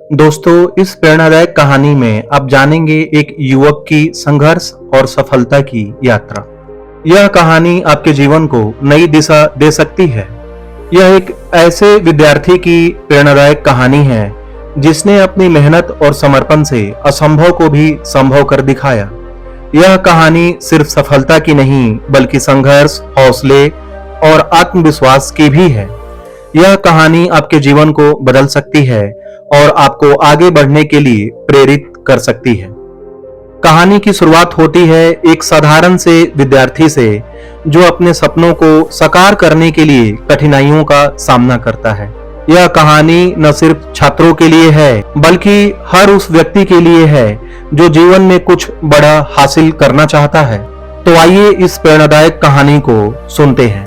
दोस्तों, इस प्रेरणादायक कहानी में आप जानेंगे एक युवक की संघर्ष और सफलता की यात्रा। यह कहानी आपके जीवन को नई दिशा दे सकती है। यह एक ऐसे विद्यार्थी की प्रेरणादायक कहानी है जिसने अपनी मेहनत और समर्पण से असंभव को भी संभव कर दिखाया। यह कहानी सिर्फ सफलता की नहीं बल्कि संघर्ष, हौसले और आत्मविश्वास की भी है। यह कहानी आपके जीवन को बदल सकती है और आपको आगे बढ़ने के लिए प्रेरित कर सकती है। कहानी की शुरुआत होती है एक साधारण से विद्यार्थी से जो अपने सपनों को साकार करने के लिए कठिनाइयों का सामना करता है। यह कहानी न सिर्फ छात्रों के लिए है बल्कि हर उस व्यक्ति के लिए है जो जीवन में कुछ बड़ा हासिल करना चाहता है। तो आइए इस प्रेरणादायक कहानी को सुनते हैं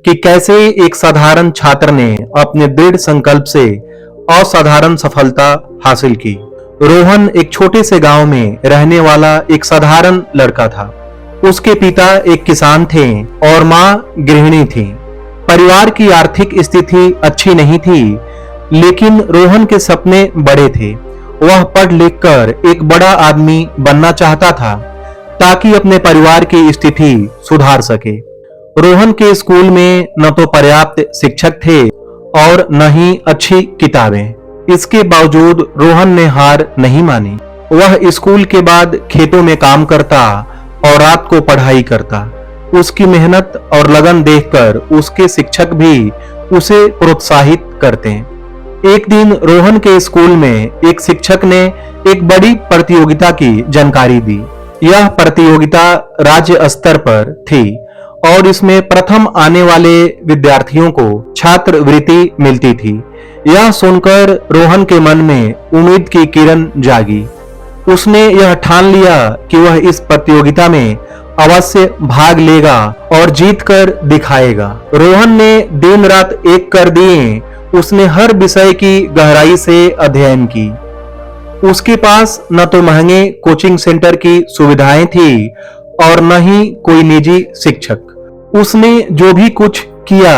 कि कैसे एक साधारण छात्र ने अपने दृढ़ संकल्प से असाधारण सफलता हासिल की। रोहन एक छोटे से गांव में रहने वाला एक साधारण लड़का था। उसके पिता एक किसान थे और मां गृहिणी थी। परिवार की आर्थिक स्थिति अच्छी नहीं थी, लेकिन रोहन के सपने बड़े थे। वह पढ़ लिख कर एक बड़ा आदमी बनना चाहता था ताकि अपने परिवार की स्थिति सुधार सके। रोहन के स्कूल में न तो पर्याप्त शिक्षक थे और न ही अच्छी किताबें। इसके बावजूद रोहन ने हार नहीं मानी। वह स्कूल के बाद खेतों में काम करता और रात को पढ़ाई करता। उसकी मेहनत और लगन देखकर उसके शिक्षक भी उसे प्रोत्साहित करते। एक दिन रोहन के स्कूल में एक शिक्षक ने एक बड़ी प्रतियोगिता की जानकारी दी। यह प्रतियोगिता राज्य स्तर पर थी और इसमें प्रथम आने वाले विद्यार्थियों को छात्रवृत्ति मिलती थी। यह सुनकर रोहन के मन में उम्मीद की किरण जागी। उसने यह ठान लिया कि वह इस प्रतियोगिता में अवश्य भाग लेगा और जीत कर दिखाएगा। रोहन ने दिन रात एक कर दिए। उसने हर विषय की गहराई से अध्ययन की। उसके पास न तो महंगे कोचिंग सेंटर की सुविधाएं थी और न ही कोई निजी शिक्षक। उसने जो भी कुछ किया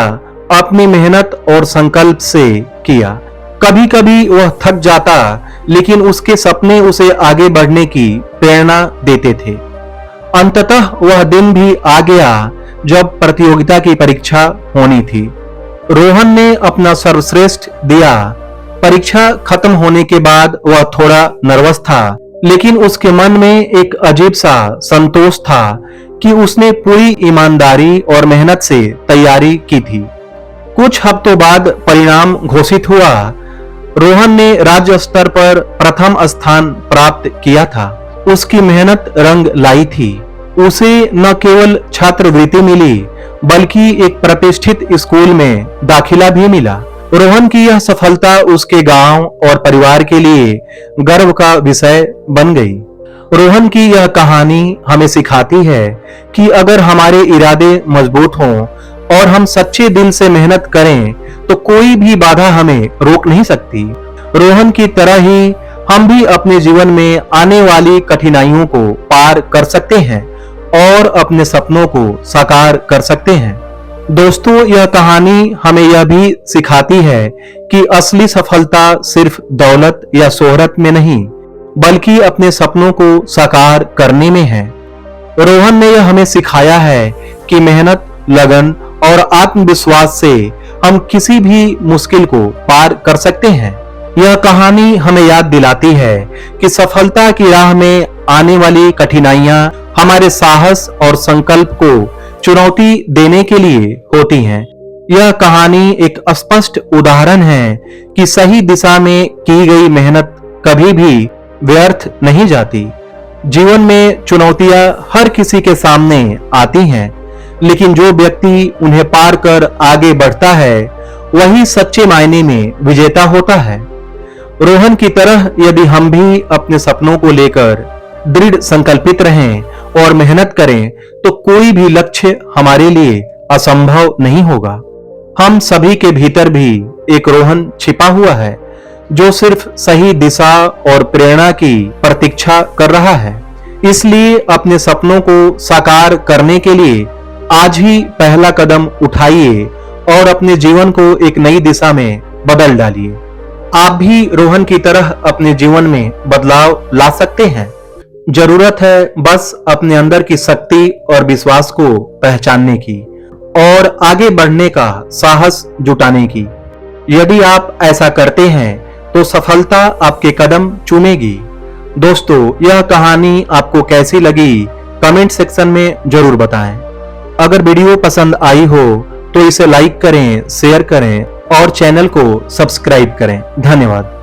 अपनी मेहनत और संकल्प से किया। कभी कभी वह थक जाता, लेकिन उसके सपने उसे आगे बढ़ने की प्रेरणा देते थे। अंततः वह दिन भी आ गया जब प्रतियोगिता की परीक्षा होनी थी। रोहन ने अपना सर्वश्रेष्ठ दिया। परीक्षा खत्म होने के बाद वह थोड़ा नर्वस था, लेकिन उसके मन में एक अजीब सा संतोष था कि उसने पूरी ईमानदारी और मेहनत से तैयारी की थी। कुछ हफ्तों बाद परिणाम घोषित हुआ। रोहन ने राज्य स्तर पर प्रथम स्थान प्राप्त किया था। उसकी मेहनत रंग लाई थी। उसे न केवल छात्रवृत्ति मिली बल्कि एक प्रतिष्ठित स्कूल में दाखिला भी मिला। रोहन की यह सफलता उसके गांव और परिवार के लिए गर्व का विषय बन गई। रोहन की यह कहानी हमें सिखाती है कि अगर हमारे इरादे मजबूत हों और हम सच्चे दिल से मेहनत करें तो कोई भी बाधा हमें रोक नहीं सकती। रोहन की तरह ही हम भी अपने जीवन में आने वाली कठिनाइयों को पार कर सकते हैं और अपने सपनों को साकार कर सकते हैं। दोस्तों, यह कहानी हमें यह भी सिखाती है कि असली सफलता सिर्फ दौलत या शोहरत में नहीं बल्कि अपने सपनों को साकार करने में है। रोहन ने यह हमें सिखाया है कि मेहनत, लगन और आत्मविश्वास से हम किसी भी मुश्किल को पार कर सकते हैं। यह कहानी हमें याद दिलाती है कि सफलता की राह में आने वाली कठिनाइयां हमारे साहस और संकल्प को चुनौती देने के लिए होती हैं। यह कहानी एक स्पष्ट उदाहरण है कि सही दिशा में की गई मेहनत कभी भी व्यर्थ नहीं जाती। जीवन में चुनौतियां हर किसी के सामने आती हैं, लेकिन जो व्यक्ति उन्हें पार कर आगे बढ़ता है वही सच्चे मायने में विजेता होता है। रोहन की तरह यदि हम भी अपने सपनों को लेकर दृढ़ संकल्पित रहें और मेहनत करें तो कोई भी लक्ष्य हमारे लिए असंभव नहीं होगा। हम सभी के भीतर भी एक रोहन छिपा हुआ है जो सिर्फ सही दिशा और प्रेरणा की प्रतीक्षा कर रहा है। इसलिए अपने सपनों को साकार करने के लिए आज ही पहला कदम उठाइए और अपने जीवन को एक नई दिशा में बदल डालिए। आप भी रोहन की तरह अपने जीवन में बदलाव ला सकते हैं। जरूरत है बस अपने अंदर की शक्ति और विश्वास को पहचानने की और आगे बढ़ने का साहस जुटाने की। यदि आप ऐसा करते हैं तो सफलता आपके कदम चूमेगी। दोस्तों, यह कहानी आपको कैसी लगी कमेंट सेक्शन में जरूर बताएं। अगर वीडियो पसंद आई हो तो इसे लाइक करें, शेयर करें और चैनल को सब्सक्राइब करें। धन्यवाद।